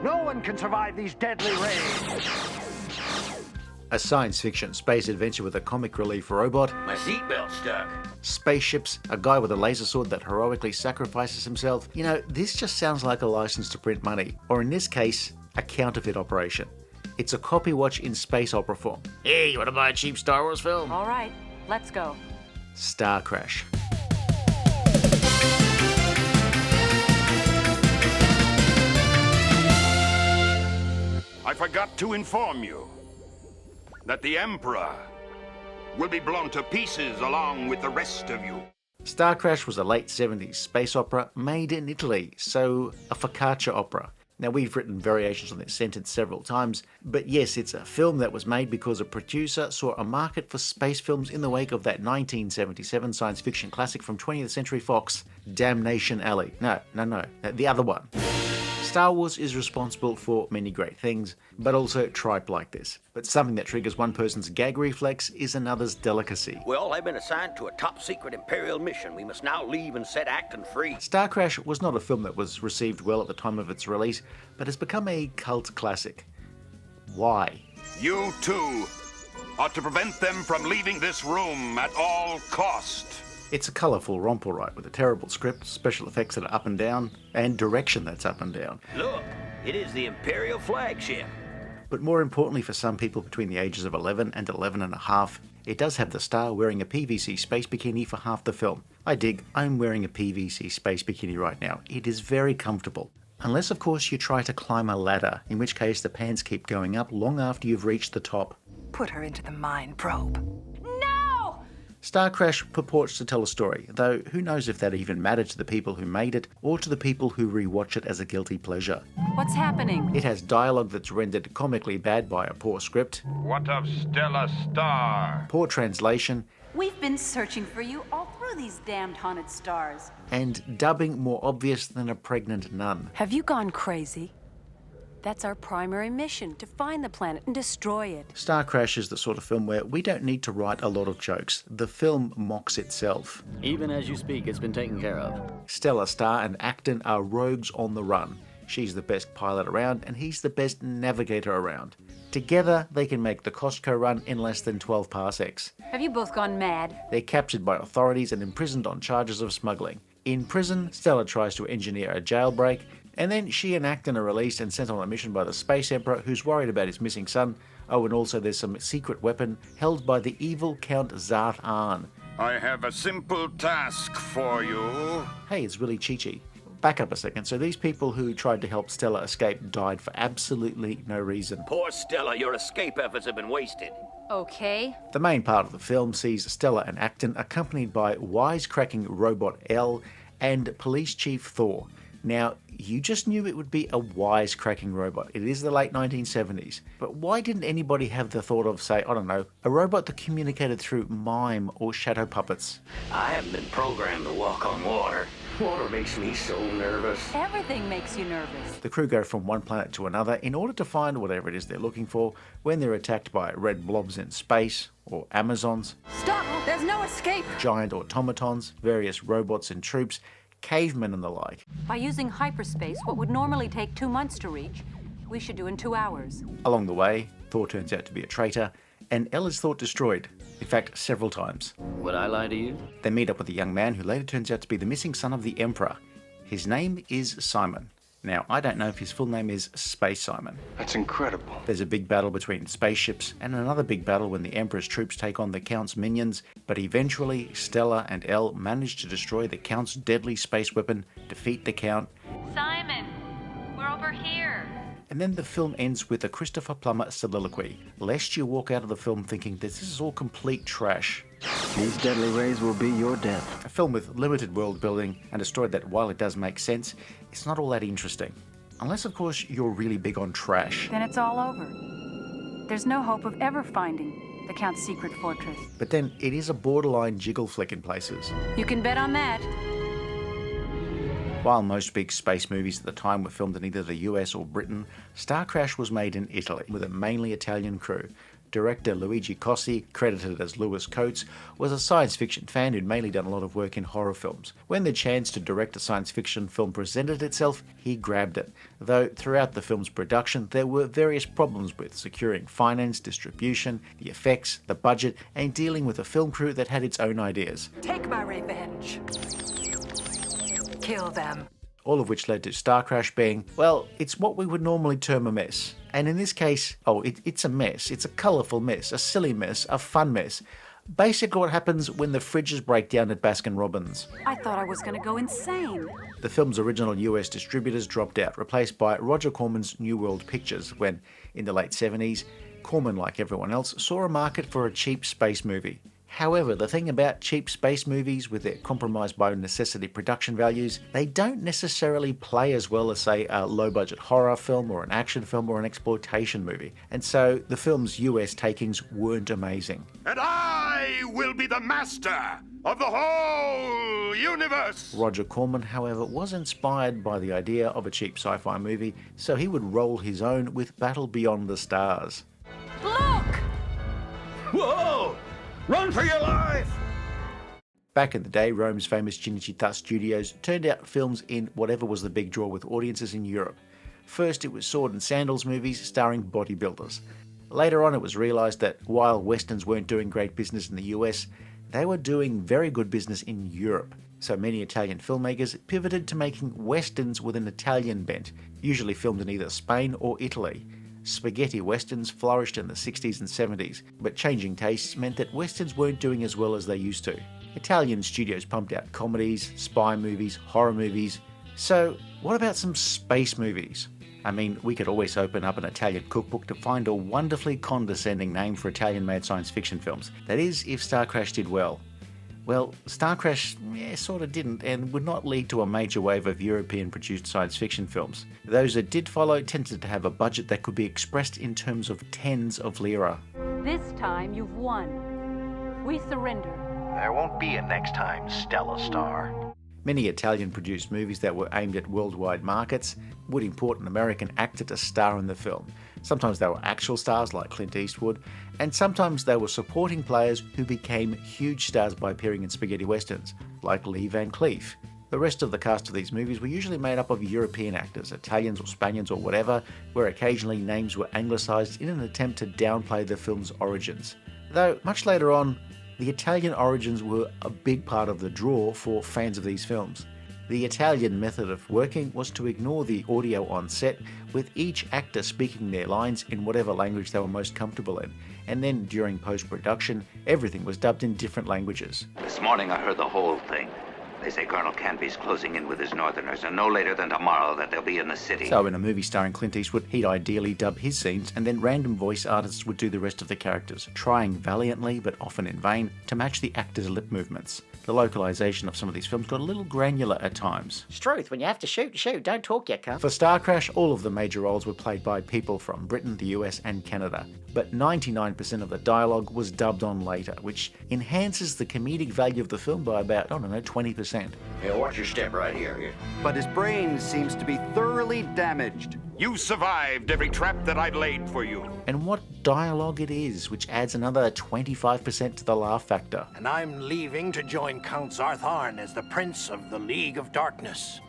No one can survive these deadly rays. A science fiction space adventure with a comic relief robot, My seatbelt's stuck. spaceships, a guy with a laser sword that heroically sacrifices himself. You know, this just sounds like a license to print money, or in this case, a counterfeit operation. It's a copy watch in space opera form. Hey, you want to buy a cheap Star Wars film? All right, let's go. Starcrash. I forgot to inform you that the Emperor will be blown to pieces along with the rest of you. Starcrash was a late 70s space opera made in Italy, so a focaccia opera. Now, we've written variations on this sentence several times, but yes, it's a film that was made because a producer saw a market for space films in the wake of that 1977 science fiction classic from 20th Century Fox, Damnation Alley. No, the other one. Star Wars is responsible for many great things, but also tripe like this. But something that triggers one person's gag reflex is another's delicacy. Well, I've been assigned to a top-secret Imperial mission. We must now leave and set Acton free. Starcrash was not a film that was received well at the time of its release, but has become a cult classic. Why? You too are to prevent them from leaving this room at all cost. It's a colourful romp, all right, with a terrible script, special effects that are up and down, and direction that's up and down. Look, it is the Imperial flagship. But more importantly for some people between the ages of 11 and 11 and a half, it does have the star wearing a PVC space bikini for half the film. I dig, I'm wearing a PVC space bikini right now. It is very comfortable. Unless of course you try to climb a ladder, in which case the pants keep going up long after you've reached the top. Put her into the mind probe. Starcrash purports to tell a story, though who knows if that even mattered to the people who made it, or to the people who rewatch it as a guilty pleasure. What's happening? It has dialogue that's rendered comically bad by a poor script, What of Stella Star? poor translation, We've been searching for you all through these damned haunted stars. and dubbing more obvious than a pregnant nun. Have you gone crazy? That's our primary mission, to find the planet and destroy it. Starcrash is the sort of film where we don't need to write a lot of jokes. The film mocks itself. Even as you speak, it's been taken care of. Stella Star and Acton are rogues on the run. She's the best pilot around, and he's the best navigator around. Together, they can make the Costco run in less than 12 parsecs. Have you both gone mad? They're captured by authorities and imprisoned on charges of smuggling. In prison, Stella tries to engineer a jailbreak, and then she and Acton are released and sent on a mission by the Space Emperor, who's worried about his missing son. Oh, and also there's some secret weapon held by the evil Count Zarth Arn. I have a simple task for you. Hey, it's really Chi-Chi. Back up a second. So these people who tried to help Stella escape died for absolutely no reason. Poor Stella, your escape efforts have been wasted. Okay. The main part of the film sees Stella and Acton accompanied by wisecracking robot L and police chief Thor. Now, you just knew it would be a wisecracking robot. It is the late 1970s. But why didn't anybody have the thought of, say, I don't know, a robot that communicated through mime or shadow puppets? I haven't been programmed to walk on water. Water makes me so nervous. Everything makes you nervous. The crew go from one planet to another in order to find whatever it is they're looking for when they're attacked by red blobs in space, or Amazons, Stop! There's no escape! giant automatons, various robots and troops, cavemen and the like. By using hyperspace, what would normally take 2 months to reach, we should do in 2 hours. Along the way, Thor turns out to be a traitor, and Elle is thought destroyed. In fact, several times. Would I lie to you? They meet up with a young man who later turns out to be the missing son of the Emperor. His name is Simon. Now, I don't know if his full name is Space Simon. That's incredible. There's a big battle between spaceships, and another big battle when the Emperor's troops take on the Count's minions, but eventually Stella and Elle manage to destroy the Count's deadly space weapon, defeat the Count, Simon, we're over here. and then the film ends with a Christopher Plummer soliloquy, lest you walk out of the film thinking that this is all complete trash. These deadly rays will be your death. A film with limited world building and a story that, while it does make sense, it's not all that interesting. Unless, of course, you're really big on trash. Then it's all over. There's no hope of ever finding the Count's secret fortress. But then it is a borderline jiggle flick in places. You can bet on that. While most big space movies at the time were filmed in either the US or Britain, Starcrash was made in Italy with a mainly Italian crew. Director Luigi Cossi, credited as Lewis Coates, was a science fiction fan who'd mainly done a lot of work in horror films. When the chance to direct a science fiction film presented itself, he grabbed it, though throughout the film's production there were various problems with securing finance, distribution, the effects, the budget, and dealing with a film crew that had its own ideas. Take my revenge. Kill them. All of which led to Starcrash being, well, it's what we would normally term a mess. And in this case, it's a mess. It's a colourful mess, a silly mess, a fun mess. Basically what happens when the fridges break down at Baskin-Robbins. I thought I was going to go insane. The film's original US distributors dropped out, replaced by Roger Corman's New World Pictures, when, in the late 70s, Corman, like everyone else, saw a market for a cheap space movie. However, the thing about cheap space movies with their compromised by necessity production values, they don't necessarily play as well as, say, a low-budget horror film or an action film or an exploitation movie. And so the film's US takings weren't amazing. And I will be the master of the whole universe! Roger Corman, however, was inspired by the idea of a cheap sci-fi movie, so he would roll his own with Battle Beyond the Stars. Look! Whoa! Run for your life! Back in the day, Rome's famous Cinecittà Studios turned out films in whatever was the big draw with audiences in Europe. First, it was sword and sandals movies starring bodybuilders. Later on, it was realised that while westerns weren't doing great business in the US, they were doing very good business in Europe. So many Italian filmmakers pivoted to making westerns with an Italian bent, usually filmed in either Spain or Italy. Spaghetti westerns flourished in the 60s and 70s, but changing tastes meant that westerns weren't doing as well as they used to. Italian studios pumped out comedies, spy movies, horror movies. So what about some space movies? I mean, we could always open up an Italian cookbook to find a wonderfully condescending name for Italian-made science fiction films. That is, if Starcrash did well. Well, Starcrash sort of didn't, and would not lead to a major wave of European-produced science fiction films. Those that did follow tended to have a budget that could be expressed in terms of tens of lira. This time you've won. We surrender. There won't be a next time, Stella Star. Many Italian-produced movies that were aimed at worldwide markets would import an American actor to star in the film. Sometimes they were actual stars like Clint Eastwood, and sometimes they were supporting players who became huge stars by appearing in spaghetti westerns, like Lee Van Cleef. The rest of the cast of these movies were usually made up of European actors, Italians or Spaniards or whatever, where occasionally names were anglicised in an attempt to downplay the film's origins. Though, much later on, the Italian origins were a big part of the draw for fans of these films. The Italian method of working was to ignore the audio on set, with each actor speaking their lines in whatever language they were most comfortable in, and then during post-production, everything was dubbed in different languages. This morning I heard the whole thing. They say Colonel Canby's closing in with his Northerners, and no later than tomorrow that they'll be in the city. So in a movie starring Clint Eastwood, he'd ideally dub his scenes, and then random voice artists would do the rest of the characters, trying valiantly, but often in vain, to match the actors' lip movements. The localization of some of these films got a little granular at times. Struth, when you have to shoot, shoot. Don't talk, you cunt. For Starcrash, all of the major roles were played by people from Britain, the US, and Canada. But 99% of the dialogue was dubbed on later, which enhances the comedic value of the film by about, 20%. Here, watch your step right here. But his brain seems to be thoroughly damaged. You survived every trap that I'd laid for you. And what dialogue it is, which adds another 25% to the laugh factor. And I'm leaving to join Count Zartharn as the Prince of the League of Darkness.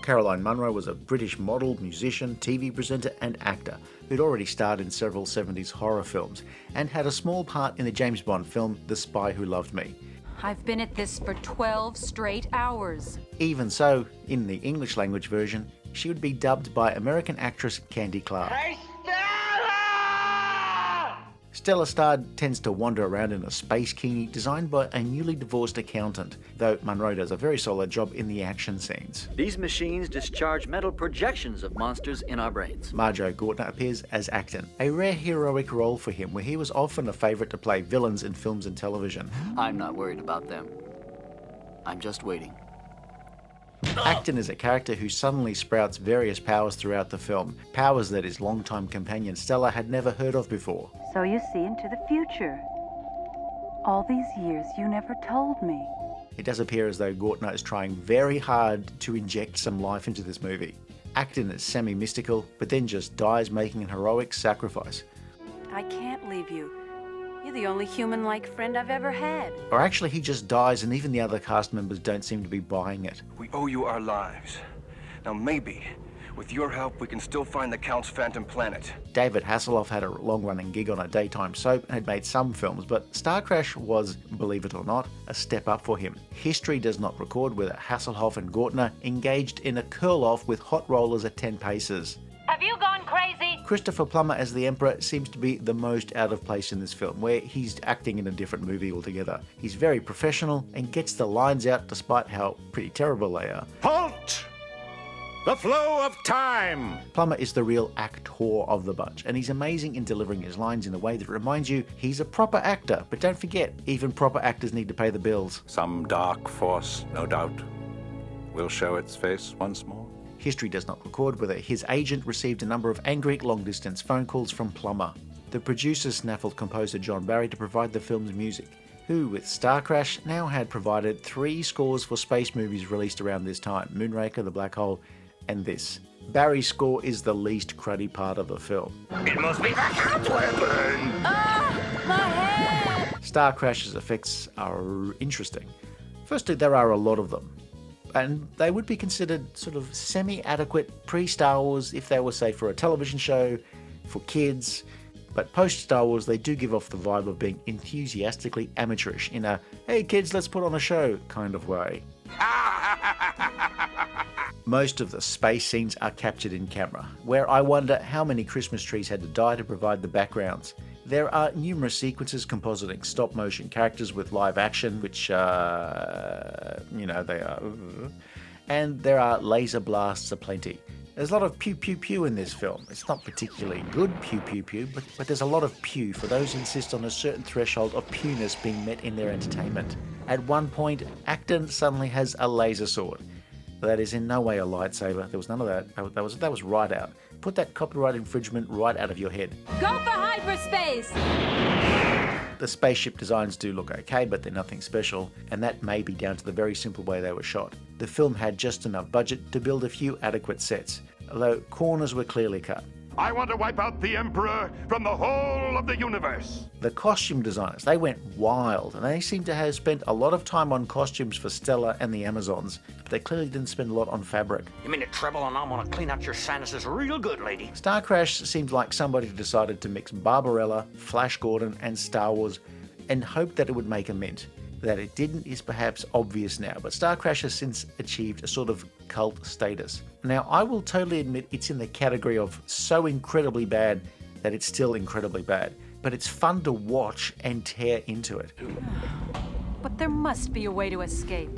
Caroline Munro was a British model, musician, TV presenter and actor who'd already starred in several 70s horror films and had a small part in the James Bond film The Spy Who Loved Me. I've been at this for 12 straight hours. Even so, in the English language version, she would be dubbed by American actress Candy Clark. Hey, Stella Star tends to wander around in a space kini designed by a newly divorced accountant, though Munro does a very solid job in the action scenes. These machines discharge mental projections of monsters in our brains. Marjoe Gortner appears as Acton, a rare heroic role for him where he was often a favourite to play villains in films and television. I'm not worried about them. I'm just waiting. Acton is a character who suddenly sprouts various powers throughout the film, powers that his longtime companion Stella had never heard of before. So you see into the future. All these years you never told me. It does appear as though Gortner is trying very hard to inject some life into this movie. Acton is semi-mystical, but then just dies making an heroic sacrifice. I can't leave you. You're the only human-like friend I've ever had. Or actually, he just dies and even the other cast members don't seem to be buying it. We owe you our lives. Now maybe, with your help, we can still find the Count's phantom planet. David Hasselhoff had a long-running gig on a daytime soap and had made some films, but Starcrash was, believe it or not, a step up for him. History does not record whether Hasselhoff and Gortner engaged in a curl-off with hot rollers at 10 paces. Have you gone crazy? Christopher Plummer as the Emperor seems to be the most out of place in this film, where he's acting in a different movie altogether. He's very professional and gets the lines out despite how pretty terrible they are. Halt! The flow of time! Plummer is the real actor of the bunch, and he's amazing in delivering his lines in a way that reminds you he's a proper actor. But don't forget, even proper actors need to pay the bills. Some dark force, no doubt, will show its face once more. History does not record whether his agent received a number of angry long-distance phone calls from Plummer. The producer snaffled composer John Barry to provide the film's music, who, with Starcrash, now had provided 3 scores for space movies released around this time: Moonraker, The Black Hole, and this. Barry's score is the least cruddy part of the film. It must be the Count's weapon! My head! Starcrash's effects are interesting. Firstly, there are a lot of them, and they would be considered sort of semi-adequate pre-Star Wars if they were, say, for a television show, for kids, but post-Star Wars they do give off the vibe of being enthusiastically amateurish in a "hey kids, let's put on a show" kind of way. Most of the space scenes are captured in camera, where I wonder how many Christmas trees had to die to provide the backgrounds. There are numerous sequences compositing stop-motion characters with live action, which, they are... And there are laser blasts aplenty. There's a lot of pew-pew-pew in this film. It's not particularly good pew-pew-pew, but there's a lot of pew for those who insist on a certain threshold of pewness being met in their entertainment. At one point, Acton suddenly has a laser sword. That is in no way a lightsaber. There was none of that. That was right out. Put that copyright infringement right out of your head. Go for hyperspace! The spaceship designs do look okay, but they're nothing special, and that may be down to the very simple way they were shot. The film had just enough budget to build a few adequate sets, although corners were clearly cut. I want to wipe out the Emperor from the whole of the universe. The costume designers, they went wild, and they seem to have spent a lot of time on costumes for Stella and the Amazons, but they clearly didn't spend a lot on fabric. You mean the treble, and I'm gonna clean out your sinuses real good, lady. Starcrash seems like somebody decided to mix Barbarella, Flash Gordon, and Star Wars and hoped that it would make a mint. That it didn't is perhaps obvious now, but Starcrash has since achieved a sort of cult status. Now, I will totally admit it's in the category of so incredibly bad that it's still incredibly bad, but it's fun to watch and tear into it. But there must be a way to escape.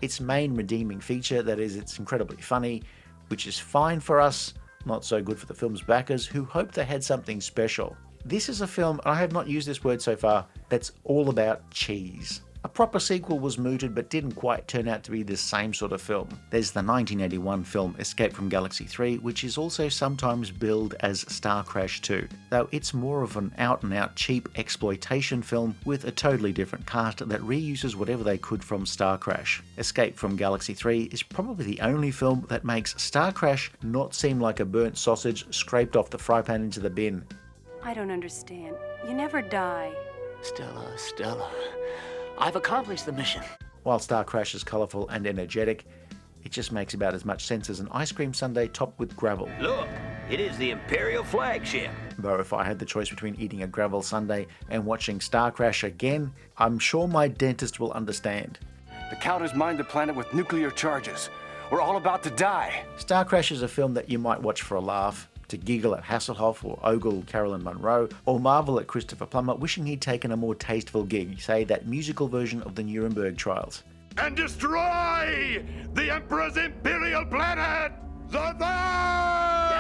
Its main redeeming feature, that is, it's incredibly funny, which is fine for us, not so good for the film's backers, who hoped they had something special. This is a film, and I have not used this word so far, that's all about cheese. A proper sequel was mooted but didn't quite turn out to be the same sort of film. There's the 1981 film Escape from Galaxy 3, which is also sometimes billed as Starcrash 2, though it's more of an out-and-out cheap exploitation film with a totally different cast that reuses whatever they could from Starcrash. Escape from Galaxy 3 is probably the only film that makes Starcrash not seem like a burnt sausage scraped off the fry pan into the bin. I don't understand. You never die. Stella, I've accomplished the mission. While Starcrash is colourful and energetic, it just makes about as much sense as an ice cream sundae topped with gravel. Look, it is the Imperial flagship. Though if I had the choice between eating a gravel sundae and watching Starcrash again, I'm sure my dentist will understand. The Count has mined the planet with nuclear charges. We're all about to die. Starcrash is a film that you might watch for a laugh, to giggle at Hasselhoff or ogle Caroline Munro, or marvel at Christopher Plummer wishing he'd taken a more tasteful gig, say that musical version of the Nuremberg trials. And destroy the Emperor's Imperial planet, Zathar!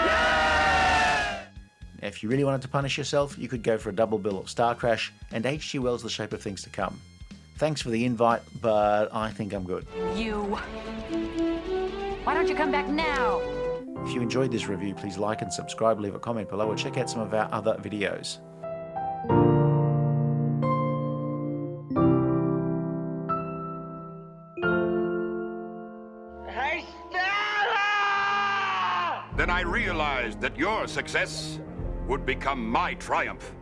Yeah! If you really wanted to punish yourself, you could go for a double bill of Starcrash and H.G. Wells' The Shape of Things to Come. Thanks for the invite, but I think I'm good. You. Why don't you come back now? If you enjoyed this review, please like and subscribe, leave a comment below, or check out some of our other videos. Hey, Stella! Then I realized that your success would become my triumph.